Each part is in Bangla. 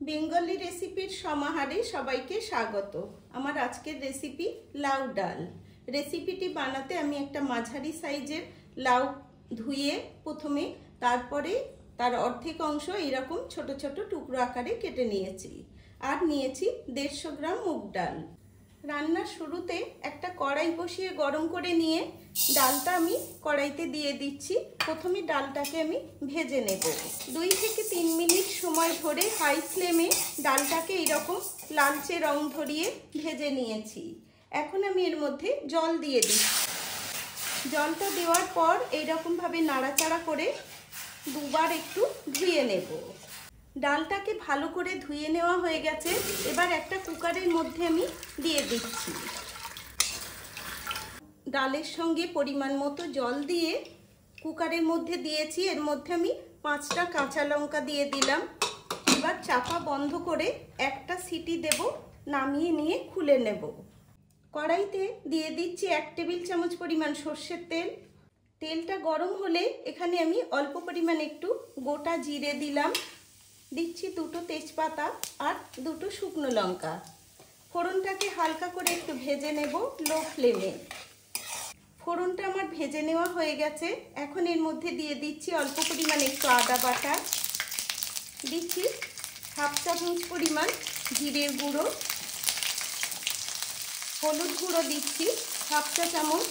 বেঙ্গলি রেসিপির সমাহারে সবাইকে স্বাগত। আমার আজকের রেসিপি লাউ ডাল। রেসিপিটি বানাতে আমি একটা মাঝারি সাইজের লাউ ধুয়ে প্রথমে তারপরে তার অর্ধেক অংশ এরকম ছোট ছোট টুকরো আকারে কেটে নিয়েছি। আর নিয়েছি 150 গ্রাম মুগ ডাল। রান্নার শুরুতে একটা কড়াই বসিয়ে গরম করে নিয়ে ডালটা আমি কড়াইতে দিয়ে দিচ্ছি। প্রথমে ডালটাকে আমি ভেজে নেব। 2 থেকে 3 মিনিট সময় ধরে হাই ফ্লেমে ডালটাকে এরকম লালচে রং ধরিয়ে ভেজে নিয়েছি। এখন আমি এর মধ্যে জল দিয়ে দিচ্ছি। জলটা দেওয়ার পর এইরকমভাবে নাড়াচাড়া করে দুবার একটু ধুয়ে নেব। ডালটাকে ভালো করে ধুয়ে নেওয়া হয়ে গেছে। এবার একটা কুকারের মধ্যে আমি দিয়ে দিচ্ছি। ডালের সঙ্গে পরিমাণ মতো জল দিয়ে কুকারের মধ্যে দিয়েছি। এর মধ্যে আমি 5টা কাঁচা লঙ্কা দিয়ে দিলাম। এবার চাপা বন্ধ করে একটা সিটি দেব, নামিয়ে নিয়ে খুলে নেব। কড়াইতে দিয়ে দিচ্ছি 1 টেবিল চামচ পরিমাণ সর্ষের তেল। তেলটা গরম হলে এখানে আমি অল্প পরিমাণ একটু গোটা জিরে দিলাম, দিচ্ছি 2টো তেজপাতা আর 2টো শুকনো লঙ্কা। ফোড়নটাকে হালকা করে একটু ভেজে নেব লো ফ্লেমে। ফোড়নটা আমার ভেজে নেওয়া হয়ে গেছে। এখন এর মধ্যে দিয়ে দিচ্ছি অল্প পরিমাণ একটু আদা বাটা, দিচ্ছি 1/2 চামচ পরিমাণ জিরের গুঁড়ো, হলুদ গুঁড়ো দিচ্ছি 1/2 চা চামচ,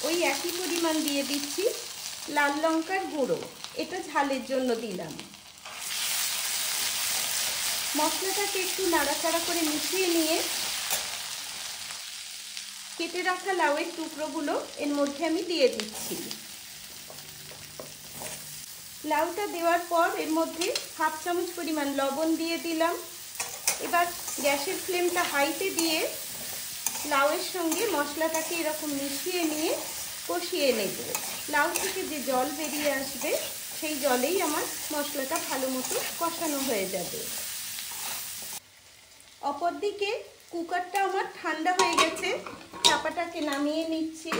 ওই একই পরিমাণ দিয়ে দিচ্ছি লাল লঙ্কার গুঁড়ো, এটা ঝালের জন্য দিলাম। মশলাটাকে একটু নাড়াচাড়া করে মিশিয়ে নিয়ে কেটে রাখা লাউয়ের টুকরোগুলো এর মধ্যে আমি দিয়ে দিচ্ছি। লাউটা দেওয়ার পর এর মধ্যে 1/2 চামচ পরিমাণ লবণ দিয়ে দিলাম। এবার গ্যাসের ফ্লেমটা হাইতে দিয়ে লাউয়ের সঙ্গে মশলাটাকে এরকম মিশিয়ে নিয়ে কষিয়ে নেব। লাউ থেকে যে জল বেরিয়ে আসবে সেই জলেই আমার মশলাটা ভালো মতো কষানো হয়ে যাবে। অপরদিকে কুকারটা আমার ঠান্ডা হয়ে গেছে, চাপাটাকে নামিয়ে নিচ্ছি।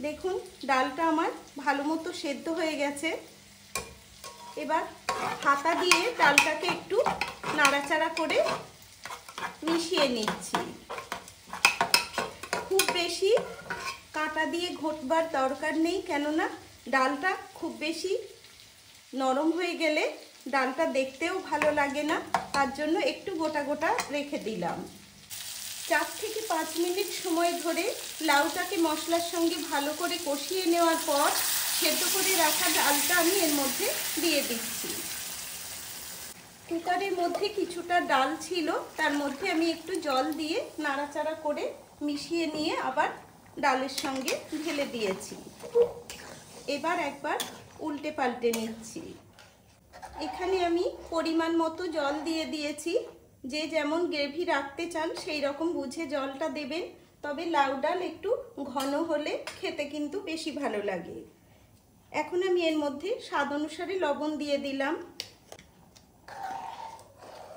দেখুন ডালটা আমার ভালো মতো সেদ্ধ হয়ে গেছে। এবার হাতা দিয়ে ডালটাকে একটু নাড়াচাড়া করে মিশিয়ে নিচ্ছি। খুব বেশি কাঁটা দিয়ে ঘোটবার দরকার নেই, কেননা ডালটা খুব বেশি নরম হয়ে গেলে ডালটা দেখতেও ভালো লাগে না, তার জন্য একটু গোটা গোটা রেখে দিলাম। 4 থেকে 5 মিনিট সময় ধরে লাউটাকে মশলার সঙ্গে ভালো করে কষিয়ে নেওয়ার পর সেদ্ধ করে রাখা ডালটা আমি এর মধ্যে দিয়ে দিচ্ছি। কুকারের মধ্যে কিছুটা ডাল ছিল, তার মধ্যে আমি একটু জল দিয়ে নাড়াচাড়া করে মিশিয়ে নিয়ে আবার ডালের সঙ্গে ঢেলে দিয়েছি। এবার একবার উল্টে পাল্টে নিচ্ছি। এখানে আমি পরিমাণ মতো জল দিয়ে দিয়েছি। যে যেমন গ্রেভি রাখতে চান সেই রকম বুঝে জলটা দেবেন, তবে লাউ ডাল একটু ঘন হলে খেতে কিন্তু বেশি ভালো লাগে। এখন আমি এর মধ্যে স্বাদ অনুসারে লবণ দিয়ে দিলাম।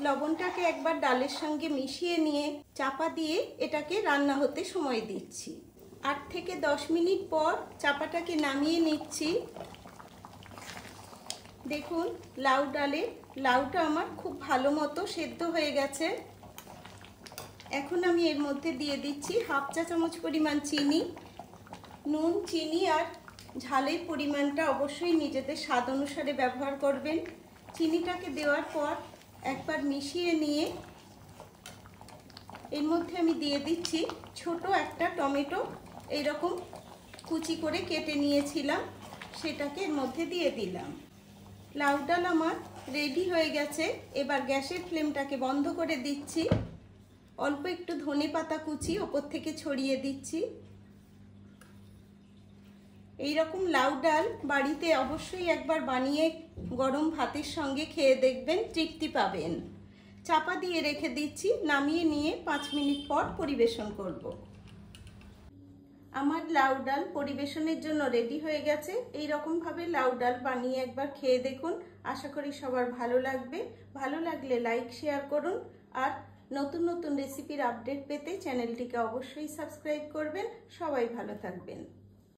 লবণটাকে একবার ডালের সঙ্গে মিশিয়ে নিয়ে চাপা দিয়ে এটাকে রান্না হতে সময় দিচ্ছি। 8 থেকে 10 মিনিট পর চাপাটাকে নামিয়ে নিচ্ছি। দেখুন লাউটা আমার খুব ভালো মতো সেদ্ধ হয়ে গেছে। এখন আমি এর মধ্যে দিয়ে দিচ্ছি 1/2 চা চামচ পরিমাণ চিনি। নুন, চিনি আর ঝালের পরিমাণটা অবশ্যই নিজেদের স্বাদ অনুসারে ব্যবহার করবেন। চিনিটাকে দেওয়ার পর একবার মিশিয়ে নিয়ে এর মধ্যে আমি দিয়ে দিচ্ছি ছোট একটা টমেটো, এইরকম কুচি করে কেটে নিয়েছিলাম, সেটাকে এর মধ্যে দিয়ে দিলাম। লাউ ডাল আমার রেডি হয়ে গেছে। এবার গ্যাসের ফ্লেমটাকে বন্ধ করে দিচ্ছি। অল্প একটু ধনেপাতা কুচি ওপর থেকে ছড়িয়ে দিচ্ছি। এইরকম লাউ ডাল বাড়িতে অবশ্যই একবার বানিয়ে গরম ভাতের সঙ্গে খেয়ে দেখবেন, তৃপ্তি পাবেন। চাপা দিয়ে রেখে দিচ্ছি, নামিয়ে নিয়ে 5 মিনিট পর পরিবেশন করব। আমার লাউ ডাল পরিবেশনের জন্য রেডি হয়ে গেছে। এই রকম ভাবে লাউ ডাল বানিয়ে একবার খেয়ে দেখুন, আশা করি সবার ভালো লাগবে। ভালো লাগলে লাইক শেয়ার করুন, আর নতুন নতুন রেসিপির আপডেট পেতে চ্যানেলটিকে অবশ্যই সাবস্ক্রাইব করবেন। সবাই ভালো থাকবেন।